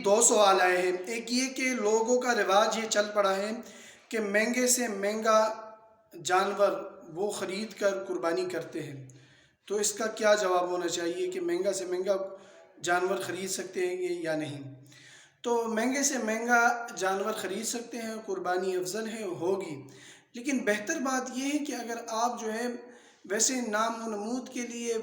دو سوال آئے ہیں۔ ایک یہ کہ لوگوں کا رواج یہ چل پڑا ہے کہ مہنگے سے مہنگا جانور وہ خرید کر قربانی کرتے ہیں، تو اس کا کیا جواب ہونا چاہیے کہ مہنگا سے مہنگا جانور خرید سکتے ہیں یا نہیں؟ تو مہنگے سے مہنگا جانور خرید سکتے ہیں، قربانی افضل ہے ہوگی، لیکن بہتر بات یہ ہے کہ اگر آپ جو ہے ویسے نام و نمود کے لیے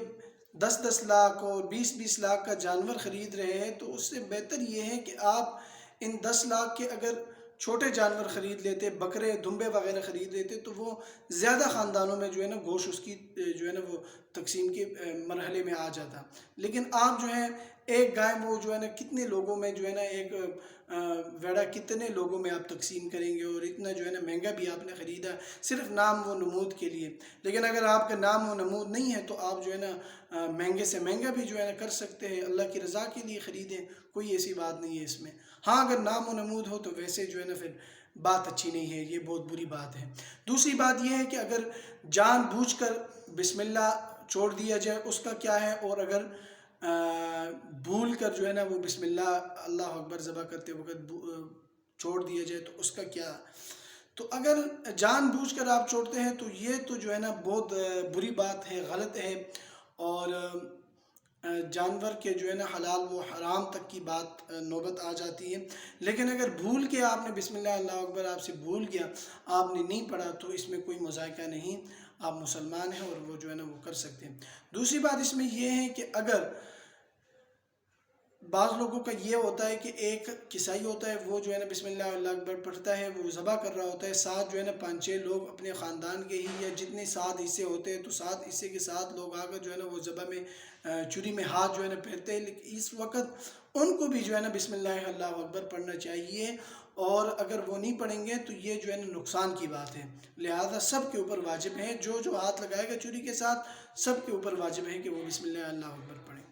10 لاکھ اور 20 لاکھ کا جانور خرید رہے ہیں، تو اس سے بہتر یہ ہے کہ آپ ان 10 لاکھ کے اگر چھوٹے جانور خرید لیتے، بکرے دمبے وغیرہ خرید لیتے، تو وہ زیادہ خاندانوں میں جو ہے نا گوشت اس کی جو ہے نا وہ تقسیم کے مرحلے میں آ جاتا۔ لیکن آپ جو ہے ایک گائے وہ جو ہے نا کتنے لوگوں میں جو ہے نا ایک ویڑا کتنے لوگوں میں آپ تقسیم کریں گے، اور اتنا جو ہے نا مہنگا بھی آپ نے خریدا صرف نام و نمود کے لیے۔ لیکن اگر آپ کا نام و نمود نہیں ہے تو آپ جو ہے نا مہنگے سے مہنگا بھی جو ہے نا کر سکتے ہیں، اللہ کی رضا کے لیے خریدیں، کوئی ایسی بات نہیں ہے اس میں۔ ہاں اگر نام و نمود ہو تو ویسے جو ہے نا پھر بات اچھی نہیں ہے، یہ بہت بری بات ہے۔ دوسری بات یہ ہے کہ اگر جان بوجھ کر بسم اللہ چھوڑ دیا جائے اس کا کیا ہے، اور اگر بھول کر جو ہے نا وہ بسم اللہ اللہ اکبر ذبح کرتے وقت چھوڑ دیا جائے تو اس کا کیا؟ تو اگر جان بوجھ کر آپ چھوڑتے ہیں تو یہ تو جو ہے نا بہت بری بات ہے، غلط ہے، اور جانور کے جو ہے نا حلال و حرام تک کی بات نوبت آ جاتی ہے۔ لیکن اگر بھول کے آپ نے بسم اللہ اللہ اکبر آپ سے بھول گیا، آپ نے نہیں پڑھا، تو اس میں کوئی مذائقہ نہیں، آپ مسلمان ہیں اور وہ جو ہے نا وہ کر سکتے ہیں۔ دوسری بات اس میں یہ ہے کہ اگر بعض لوگوں کا یہ ہوتا ہے کہ ایک کسائی ہوتا ہے، وہ جو ہے نا بسم اللہ اللہ اکبر پڑھتا ہے، وہ ذبح کر رہا ہوتا ہے، ساتھ جو ہے نا 5-6 لوگ اپنے خاندان کے ہی یا جتنے 7 حصے ہوتے ہیں تو 7 حصے کے 7 لوگ آ کر جو ہے نا وہ ذبح میں چری میں ہاتھ جو ہے نا پھیرتے ہیں، لیکن اس وقت ان کو بھی جو ہے نا بسم اللہ اللہ اکبر پڑھنا چاہیے، اور اگر وہ نہیں پڑھیں گے تو یہ جو ہے نا نقصان کی بات ہے۔ لہذا سب کے اوپر واجب ہے، جو ہاتھ لگائے گا چری کے ساتھ، سب کے اوپر واجب ہے کہ وہ بسم اللہ اللہ اکبر پڑھیں۔